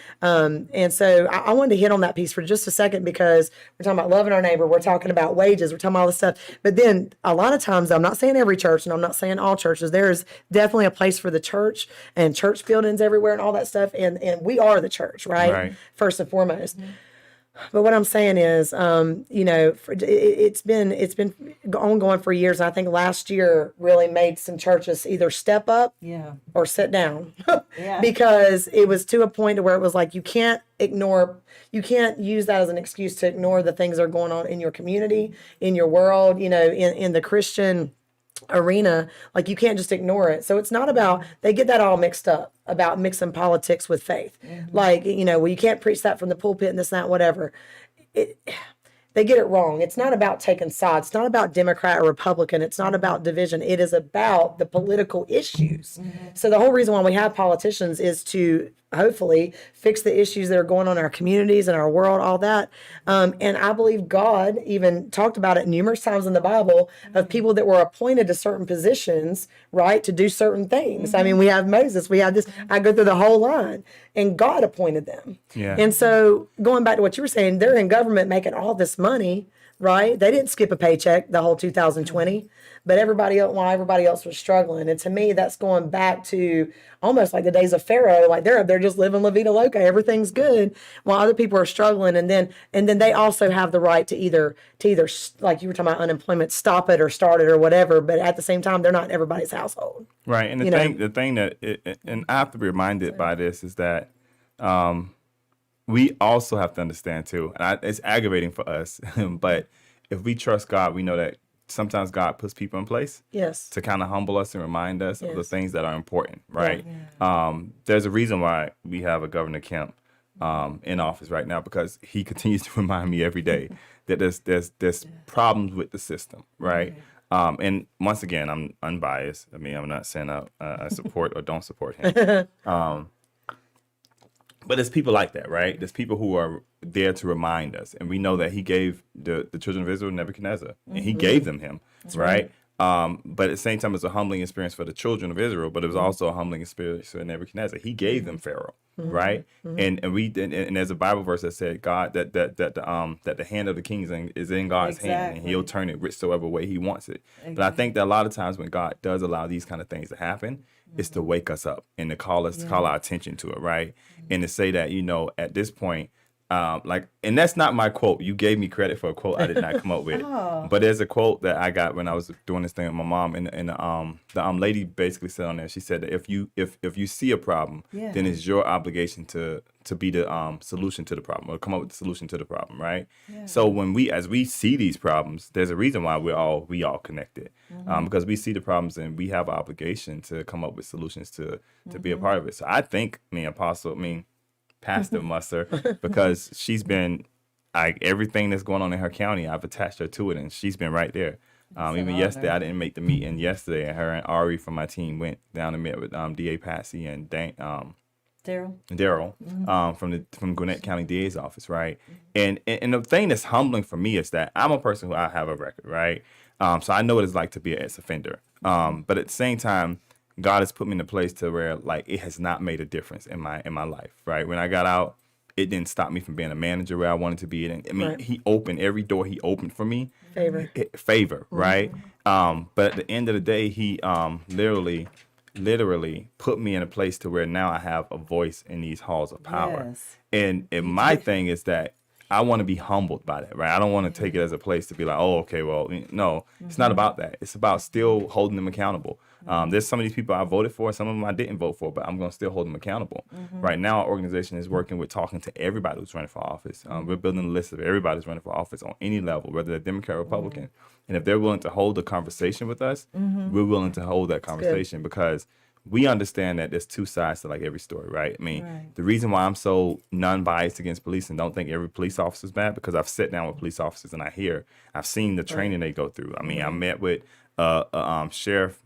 And so I wanted to hit on that piece for just a second, because we're talking about loving our neighbor, we're talking about wages, we're talking about all this stuff. But then a lot of times, I'm not saying every church and I'm not saying all churches, there is definitely a place for the church and church buildings everywhere and all that stuff. And we are the church, right? First and foremost. But what I'm saying is, it's been ongoing for years. And I think last year really made some churches either step up or sit down because it was to a point to where it was like, you can't use that as an excuse to ignore the things that are going on in your community, in your world, in the Christian arena. Like, you can't just ignore it. So it's not about, they get that all mixed up about mixing politics with faith. Like, well, you can't preach that from the pulpit and this, that, whatever. They get it wrong. It's not about taking sides. It's not about Democrat or Republican. It's not about division. It is about the political issues. So the whole reason why we have politicians is to hopefully fix the issues that are going on in our communities and our world, all that. And I believe God even talked about it numerous times in the Bible of people that were appointed to certain positions, right, to do certain things. I mean, we have Moses, we have this, I go through the whole line, and God appointed them. And so going back to what you were saying, they're in government making all this money, right? They didn't skip a paycheck the whole 2020, but everybody else was struggling. And to me, that's going back to almost like the days of Pharaoh. Like, they're just living La Vida Loca. Everything's good, while other people are struggling. And then they also have the right to either like you were talking about unemployment, stop it or start it or whatever. But at the same time, they're not in everybody's household. Right. And the thing that, and I have to be reminded by this is that, we also have to understand too, and it's aggravating for us, but if we trust God, we know that sometimes God puts people in place to kind of humble us and remind us of the things that are important, right? There's a reason why we have a Governor Kemp in office right now, because he continues to remind me every day that there's problems with the system, right? And once again, I'm unbiased. I mean, I'm not saying I support or don't support him. But there's people like that, right? There's people who are there to remind us. And we know that he gave the children of Israel Nebuchadnezzar. And he gave them him, right? But at the same time, it's a humbling experience for the children of Israel, but it was also a humbling experience for Nebuchadnezzar. He gave them Pharaoh, right? And there's a Bible verse that said God that the hand of the king is in God's hand, and he'll turn it whichsoever way he wants it. But I think that a lot of times when God does allow these kind of things to happen, it's to wake us up and to call our attention to it, right? And to say that, at this point, and that's not my quote. You gave me credit for a quote I did not come up with. But there's a quote that I got when I was doing this thing with my mom, and the lady basically said on there, she said that if you see a problem, then it's your obligation to be the solution to the problem, or come up with the solution to the problem, right? So as we see these problems, there's a reason why we all connected, because we see the problems and we have an obligation to come up with solutions to be a part of it. So I think Pastor Musser, because she's been everything that's going on in her county, I've attached her to it, and she's been right there. Even yesterday, I didn't make the meeting yesterday, and her and Ari from my team went down and met with DA Patsy and Daryl from Gwinnett County DA's office, right? And the thing that's humbling for me is that I'm a person who I have a record, right? So I know what it's like to be an ex-offender. But at the same time, God has put me in a place to where like it has not made a difference in my life, right? When I got out, it didn't stop me from being a manager where I wanted to be. And I mean, he opened every door he opened for me. Favor, right? But at the end of the day, he literally put me in a place to where now I have a voice in these halls of power. Yes. And my thing is that I want to be humbled by that, right? I don't want to take it as a place to be like, oh, okay, well, no, it's not about that. It's about still holding them accountable. There's some of these people I voted for, some of them I didn't vote for, but I'm going to still hold them accountable. Right now, our organization is working with talking to everybody who's running for office. We're building a list of everybody who's running for office on any level, whether they're Democrat or Republican. And if they're willing to hold a conversation with us, we're willing to hold that conversation because we understand that there's two sides to like every story, right? I mean, the reason why I'm so non-biased against police and don't think every police officer is bad because I've sat down with police officers and I've seen the training they go through. I mean, I met with a sheriff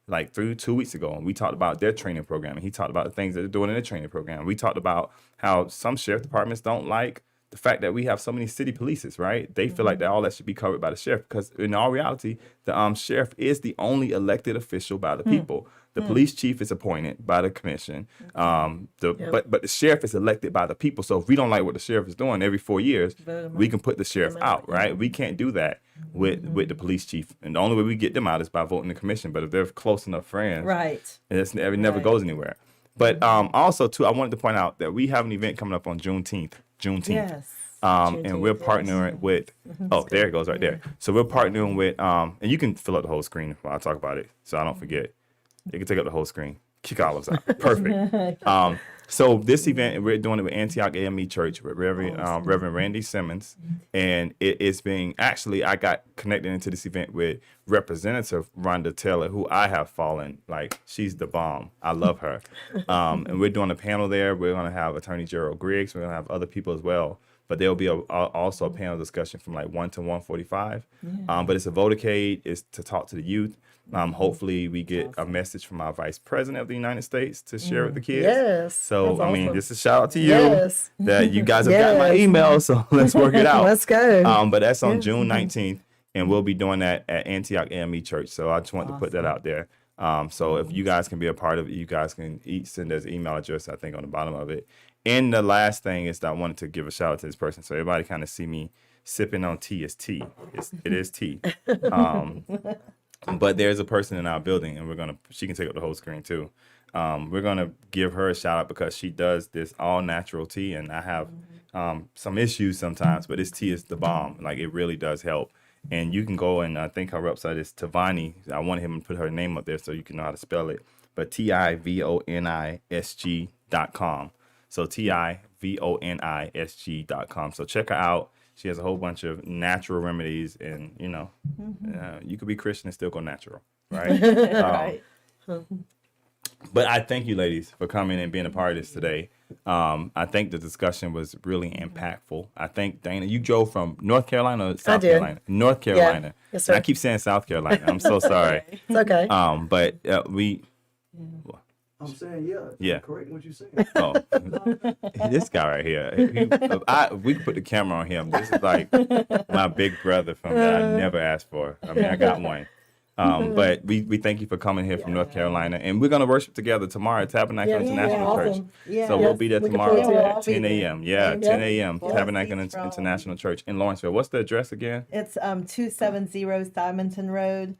like 2 weeks ago, and we talked about their training program, and he talked about the things that they're doing in their training program. We talked about how some sheriff departments don't like the fact that we have so many city polices, right? They feel like that all that should be covered by the sheriff because in all reality, the sheriff is the only elected official by the people. The police chief is appointed by the commission, but the sheriff is elected by the people. So if we don't like what the sheriff is doing every 4 years, we can put the sheriff out, right? We can't do that with the police chief. And the only way we get them out is by voting the commission. But if they're close enough friends, Right. it never goes anywhere. But also, too, I wanted to point out that we have an event coming up on Juneteenth. Yes. And we're partnering with, there it goes right there. So we're partnering with, and you can fill up the whole screen while I talk about it so I don't forget. You can take up the whole screen. Kick olives out. Perfect. So this event, we're doing it with Antioch AME Church with Reverend Randy Simmons. And it is being, actually, I got connected into this event with Representative Rhonda Taylor, who I have fallen, like, she's the bomb. I love her. And we're doing a panel there. We're going to have Attorney Gerald Griggs. We're going to have other people as well. But there'll be also a panel discussion from like 1 to 1:45. But it's a votercade. It's to talk to the youth. Hopefully we get a message from our Vice President of the United States to share with the kids. Yes. So, That's I mean, awesome. this is a shout out to you that you guys have Yes. got my email. So let's work it out. Let's go. But that's on June 19th. And we'll be doing that at Antioch AME Church. So I just wanted to put that out there. So if you guys can be a part of it, you guys can send us an email address, I think, on the bottom of it. And the last thing is that I wanted to give a shout out to this person. So everybody kind of see me sipping on tea. It's tea. It is tea. But there's a person in our building, and she can take up the whole screen too. We're going to give her a shout out because she does this all natural tea. And I have some issues sometimes, but this tea is the bomb. Like, it really does help. And you can go, and I think her website is Tavani. I wanted him to put her name up there so you can know how to spell it. But TIVONISG.com. So TIVONISG.com. So check her out. She has a whole bunch of natural remedies, and you could be Christian and still go natural, right? Right. But I thank you, ladies, for coming and being a part of this today. I think the discussion was really impactful. I think, Dana, you drove from North Carolina or South Carolina? North Carolina. Yeah. Yes, sir. And I keep saying South Carolina. I'm so sorry. It's okay. But I'm saying, Yeah. correct what you saying. This guy right here. We could put the camera on him. This is like my big brother from that I never asked for. I mean, I got one. But we thank you for coming here from North Carolina. And we're going to worship together tomorrow at Tabernacle International Church. Yeah. So we'll be there Looking tomorrow forward to at 10 a.m. Yeah, 10 a.m. Tabernacle Yes. International Church in Lawrenceville. What's the address again? It's 270 Simonton Road,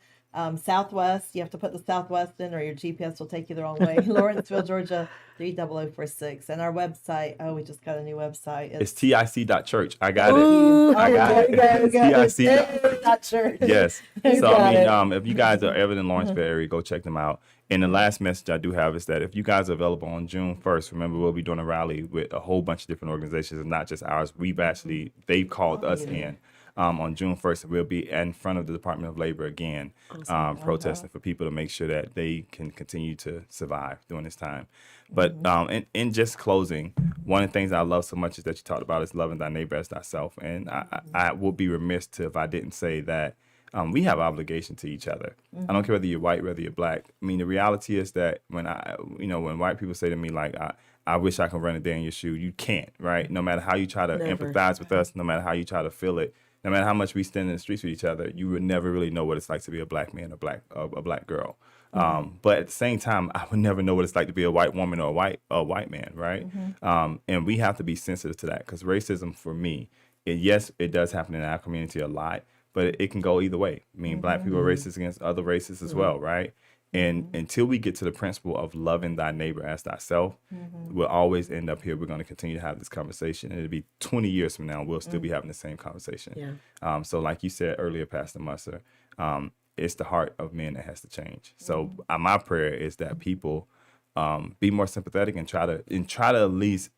Southwest. You have to put the Southwest in, or your GPS will take you the wrong way. Lawrenceville, Georgia, 30046. And our website, we just got a new website. It's tic.church. I got Ooh, it. I got it. TIC. Not church. Yes. You So, I got mean, if you guys are ever in Lawrenceville area, go check them out. And the last message I do have is that if you guys are available on June 1st, remember, we'll be doing a rally with a whole bunch of different organizations, and not just ours. They've called us in. On June 1st, we'll be in front of the Department of Labor again, protesting for people to make sure that they can continue to survive during this time. But in just closing, one of the things I love so much is that you talked about is loving thy neighbor as thyself. And I would be remiss if I didn't say that we have obligation to each other. I don't care whether you're white, whether you're black. I mean, the reality is that when white people say to me, like, I wish I could run a day in your shoe, you can't, right? No matter how you try to empathize with us, no matter how you try to feel it, no matter how much we stand in the streets with each other, you would never really know what it's like to be a black man or a black girl. But at the same time, I would never know what it's like to be a white woman or a white man, right? And we have to be sensitive to that, because racism for me, yes, it does happen in our community a lot, but it can go either way. I mean, black people are racist against other races as well, right? And until we get to the principle of loving thy neighbor as thyself, we'll always end up here. We're going to continue to have this conversation. And it'll be 20 years from now, we'll still be having the same conversation. Yeah. So like you said earlier, Pastor Musser, it's the heart of men that has to change. So my prayer is that people be more sympathetic and try to at least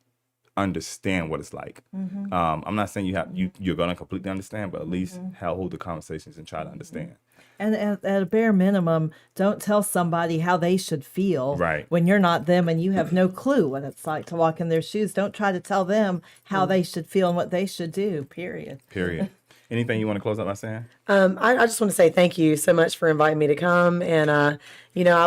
understand what it's like. I'm not saying you're going to completely understand, but at least hold the conversations and try to understand. And at a bare minimum, don't tell somebody how they should feel Right. when you're not them and you have no clue what it's like to walk in their shoes. Don't try to tell them how they should feel and what they should do, period. Anything you want to close up by saying? I just want to say thank you so much for inviting me to come. And, I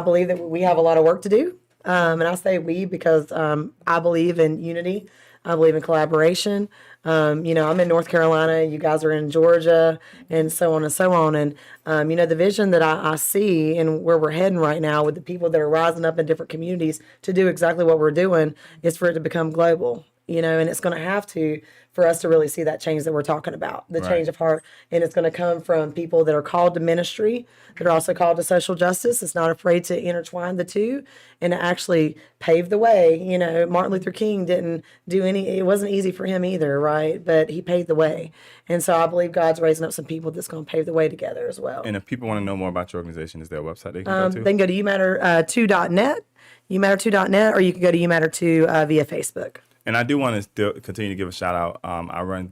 believe that we have a lot of work to do. And I say we because I believe in unity. I believe in collaboration. I'm in North Carolina. You guys are in Georgia, and so on and so on. And, the vision that I see and where we're heading right now with the people that are rising up in different communities to do exactly what we're doing is for it to become global. And it's going to have to, for us to really see that change that we're talking about, the change of heart. And it's going to come from people that are called to ministry, that are also called to social justice. It's not afraid to intertwine the two and to actually pave the way. Martin Luther King didn't do it wasn't easy for him either, right? But he paved the way. And so I believe God's raising up some people that's going to pave the way together as well. And if people want to know more about your organization, is there a website they can go to? They can go to youmatter2.net, youmatter2.net, or you can go to youmatter2 via Facebook. And I do want to still continue to give a shout out.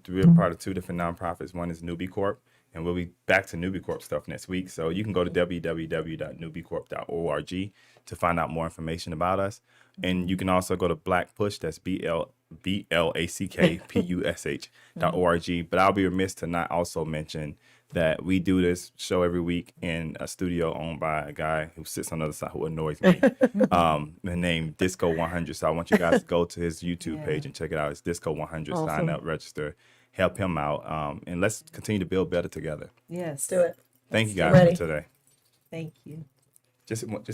We're part of two different nonprofits. One is Newbie Corp, and we'll be back to Newbie Corp stuff next week. So you can go to www.newbiecorp.org to find out more information about us. And you can also go to BlackPush, that's BlackPush.org. But I'll be remiss to not also mention that we do this show every week in a studio owned by a guy who sits on the other side who annoys me, named Disco 100. So I want you guys to go to his YouTube page and check it out. It's Disco 100. Awesome. Sign up, register, help him out, and let's continue to build better together. Yes. Do it. Thank you Get guys ready. for today. Thank you. Just